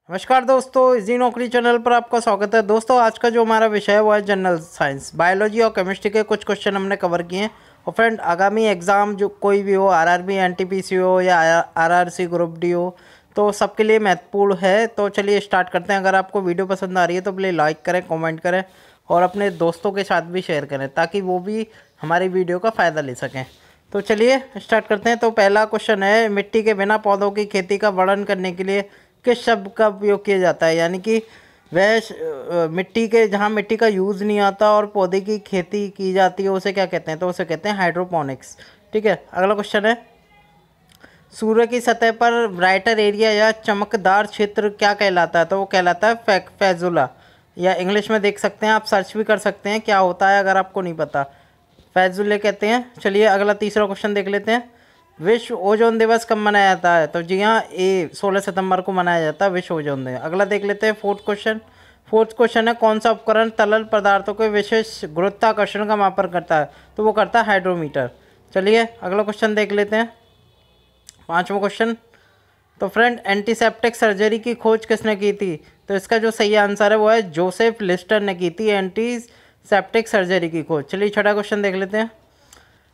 नमस्कार दोस्तों, इजी नौकरी चैनल पर आपका स्वागत है। दोस्तों, आज का जो हमारा विषय है वो है जनरल साइंस। बायोलॉजी और केमिस्ट्री के कुछ क्वेश्चन हमने कवर किए हैं। और फ्रेंड, आगामी एग्ज़ाम जो कोई भी हो, आरआरबी, एनटीपीसी हो या आरआरसी ग्रुप डी हो, तो सबके लिए महत्वपूर्ण है। तो चलिए स्टार्ट करते हैं। अगर आपको वीडियो पसंद आ रही है तो प्लीज़ लाइक करें, कमेंट करें और अपने दोस्तों के साथ भी शेयर करें ताकि वो भी हमारी वीडियो का फ़ायदा ले सकें। तो चलिए स्टार्ट करते हैं। तो पहला क्वेश्चन है, मिट्टी के बिना पौधों की खेती का वर्णन करने के लिए किस शब्द का उपयोग किया जाता है। यानी कि वह मिट्टी के जहाँ मिट्टी का यूज़ नहीं आता और पौधे की खेती की जाती है उसे क्या कहते हैं? तो उसे कहते हैं हाइड्रोपोनिक्स। ठीक है, अगला क्वेश्चन है, सूर्य की सतह पर ब्राइटर एरिया या चमकदार क्षेत्र क्या कहलाता है? तो वो कहलाता है फैजुला, या इंग्लिश में देख सकते हैं, आप सर्च भी कर सकते हैं क्या होता है अगर आपको नहीं पता। फैजुले कहते हैं। चलिए अगला तीसरा क्वेश्चन देख लेते हैं, विश्व ओजोन दिवस कब मनाया जाता है? तो जी हाँ, ये 16 सितंबर को मनाया जाता है विश्व ओजोन दिवस। अगला देख लेते हैं फोर्थ क्वेश्चन है, कौन सा उपकरण तरल पदार्थों के विशेष गुरुत्वाकर्षण का मापन करता है? तो वो करता है हाइड्रोमीटर। चलिए अगला क्वेश्चन देख लेते हैं, पांचवा क्वेश्चन। तो फ्रेंड, एंटीसेप्टिक सर्जरी की खोज किसने की थी? तो इसका जो सही आंसर है वो है जोसेफ लिस्टर ने की थी एंटीसेप्टिक सर्जरी की खोज। चलिए छठा क्वेश्चन देख लेते हैं,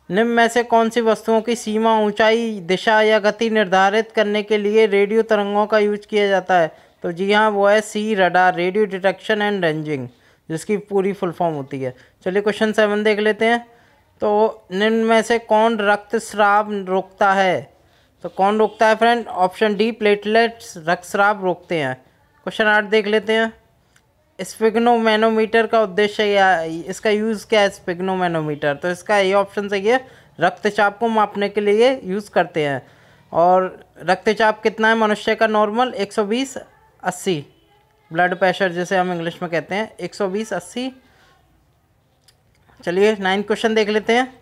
निम्न में से कौन सी वस्तुओं की सीमा, ऊंचाई, दिशा या गति निर्धारित करने के लिए रेडियो तरंगों का यूज किया जाता है? तो जी हाँ, वो है सी radar, radio detection and ranging, जिसकी पूरी फुल फॉर्म होती है। चलिए क्वेश्चन 7 देख लेते हैं, तो निम्न में से कौन रक्तस्राव रोकता है? तो कौन रोकता है फ्रेंड? ऑप्शन डी, प्लेटलेट्स रक्तस्राव रोकते हैं। क्वेश्चन 8 देख लेते हैं, स्पिग्नोमैनोमीटर का उद्देश्य या इसका यूज़ क्या है? स्पिग्नोमैनोमीटर, तो इसका ये ऑप्शन सही है, रक्तचाप को मापने के लिए यूज़ करते हैं। और रक्तचाप कितना है मनुष्य का नॉर्मल? 120/80, ब्लड प्रेशर जिसे हम इंग्लिश में कहते हैं, 120/80। चलिए 9 क्वेश्चन देख लेते हैं,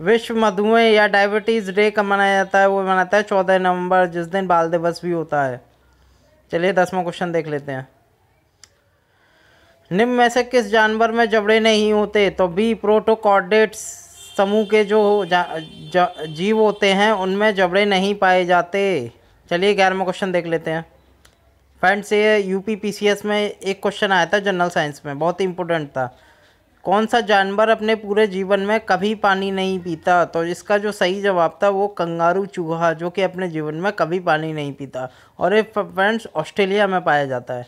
विश्व मधुमेह या डायबिटीज़ डे कब मनाया जाता है? वो मनाता है 14 नवंबर, जिस दिन बाल दिवस भी होता है। चलिए 10वां क्वेश्चन देख लेते हैं, निम्न में से किस जानवर में जबड़े नहीं होते? तो बी, प्रोटोकॉर्डेट्स समूह के जो जीव होते हैं उनमें जबड़े नहीं पाए जाते। चलिए 11वां क्वेश्चन देख लेते हैं। फ्रेंड्स, ये यूपीपीसीएस में एक क्वेश्चन आया था जनरल साइंस में, बहुत ही इंपॉर्टेंट था, कौन सा जानवर अपने पूरे जीवन में कभी पानी नहीं पीता? तो इसका जो सही जवाब था वो कंगारू चूहा, जो कि अपने जीवन में कभी पानी नहीं पीता, और ये फ्रेंड्स ऑस्ट्रेलिया में पाया जाता है।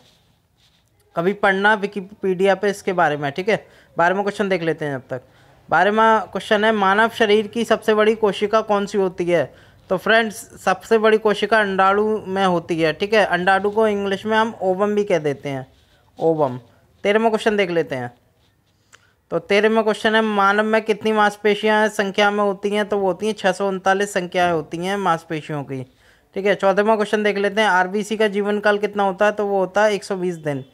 कभी पढ़ना विकिपीडिया पे इसके बारे में। ठीक है, 12वां क्वेश्चन देख लेते हैं जब तक। 12वां क्वेश्चन है, मानव शरीर की सबसे बड़ी कोशिका कौन सी होती है? तो फ्रेंड्स, सबसे बड़ी कोशिका अंडाणु में होती है। ठीक है, अंडाणु को इंग्लिश में हम ओवम भी कह देते हैं, ओवम। 13वां क्वेश्चन देख लेते हैं, तो 13वां क्वेश्चन है, मानव में कितनी मांसपेशियां संख्या में होती हैं? तो वो होती हैं 639 संख्याएँ होती हैं मांसपेशियों की। ठीक है, 14वां क्वेश्चन देख लेते हैं, आरबीसी का जीवन काल कितना होता है? तो वो होता है 120 दिन।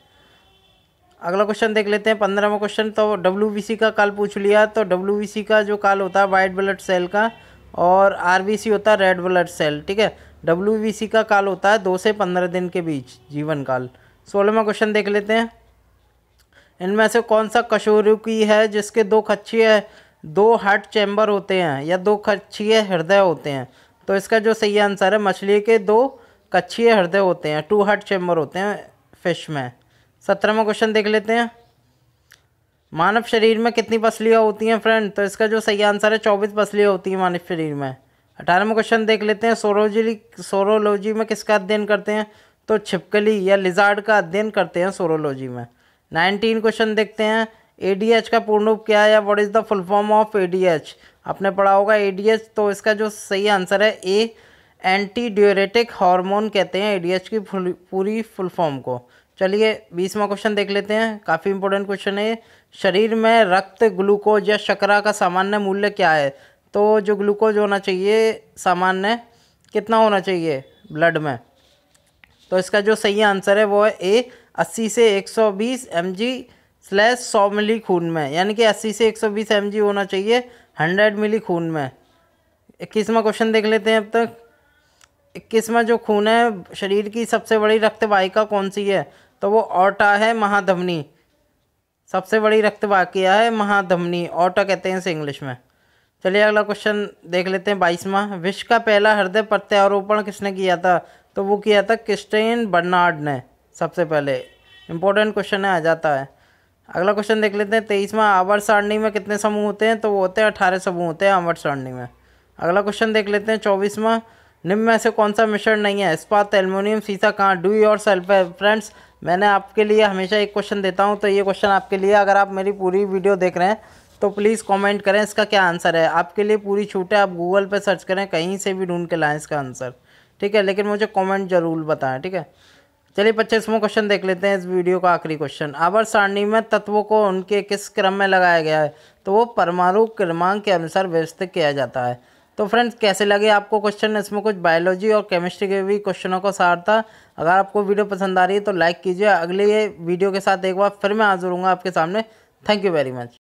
अगला क्वेश्चन देख लेते हैं, 15वां क्वेश्चन। तो डब्ल्यूबीसी का काल पूछ लिया, तो डब्ल्यूबीसी का जो काल होता है वाइट ब्लड सेल का, और आरबीसी होता है रेड ब्लड सेल। ठीक है, डब्ल्यूबीसी का काल होता है 2 से 15 दिन के बीच जीवन काल। 16वां क्वेश्चन देख लेते हैं, इनमें से कौन सा कशेरुकी है जिसके 2 कक्षीय 2 हार्ट चैम्बर होते हैं या 2 कक्षीय हृदय होते हैं? तो इसका जो सही आंसर है, मछली के 2 कक्षीय हृदय होते हैं, 2 हार्ट चैम्बर होते हैं फिश में। 17वां क्वेश्चन देख लेते हैं, मानव शरीर में कितनी पसलियाँ होती हैं फ्रेंड? तो इसका जो सही आंसर है 24 पसलियाँ होती हैं मानव शरीर में। 18वां क्वेश्चन देख लेते हैं, सोरोलॉजी में किसका अध्ययन करते हैं? तो छिपकली या लिजार्ड का अध्ययन करते हैं सोरोलॉजी में। 19 क्वेश्चन देखते हैं, एडीएच का पूर्ण रूप क्या है या what is the full form of ADH? आपने पढ़ा होगा एडीएच, तो इसका जो सही आंसर है ए, एंटी ड्यूरेटिक हार्मोन कहते हैं एडीएच की पूरी फुल फॉर्म को। चलिए 20वां क्वेश्चन देख लेते हैं, काफ़ी इंपॉर्टेंट क्वेश्चन है। शरीर में रक्त ग्लूकोज या शर्करा का सामान्य मूल्य क्या है? तो जो ग्लूकोज होना चाहिए सामान्य, कितना होना चाहिए ब्लड में? तो इसका जो सही आंसर है वो है ए, 80 से 120 mg/100 मिली खून में, यानी कि 80 से 120 mg होना चाहिए 100 मिली खून में। 21वां क्वेश्चन देख लेते हैं अब तक। 21वां जो खून है शरीर की सबसे बड़ी रक्त वाहिका कौन सी है? तो वो ऑर्टा है, महाधमनी। सबसे बड़ी रक्त वाहिका है महाधमनी, ऑर्टा कहते हैं इसे इंग्लिश में। चलिए अगला क्वेश्चन देख लेते हैं 22वां, विश्व का पहला हृदय प्रत्यारोपण किसने किया था? तो वो किया था क्रिस्टियन बर्नार्ड ने सबसे पहले। इंपॉर्टेंट क्वेश्चन है, आ जाता है। अगला क्वेश्चन देख लेते हैं। 23वां आवर्त सारणी में कितने समूह होते हैं? तो वो होते हैं 18 समूह होते हैं आवर्त सारणी में। अगला क्वेश्चन देख लेते हैं 24वां। निम्न में से कौन सा मिश्रण नहीं है? इस्पात, एल्युमिनियम, सीसा कहाँ? डू योर सेल्फ है। फ्रेंड्स, मैंने आपके लिए हमेशा एक क्वेश्चन देता हूँ, तो ये क्वेश्चन आपके लिए, अगर आप मेरी पूरी वीडियो देख रहे हैं तो प्लीज़ कमेंट करें इसका क्या आंसर है। आपके लिए पूरी छूट है, आप गूगल पे सर्च करें, कहीं से भी ढूंढ के लाएं इसका आंसर, ठीक है। लेकिन मुझे कमेंट जरूर बताएं, ठीक है। चलिए 25वां क्वेश्चन देख लेते हैं, इस वीडियो का आखिरी क्वेश्चन। आवर्त सारणी में तत्वों को उनके किस क्रम में लगाया गया है? तो वो परमाणु क्रमांक के अनुसार व्यवस्थित किया जाता है। तो फ्रेंड्स, कैसे लगे आपको क्वेश्चन? इसमें कुछ बायोलॉजी और केमिस्ट्री के भी क्वेश्चनों का सार था। अगर आपको वीडियो पसंद आ रही है तो लाइक कीजिए। अगले वीडियो के साथ एक बार फिर मैं हाजिर हूँगा आपके सामने। Thank you very much.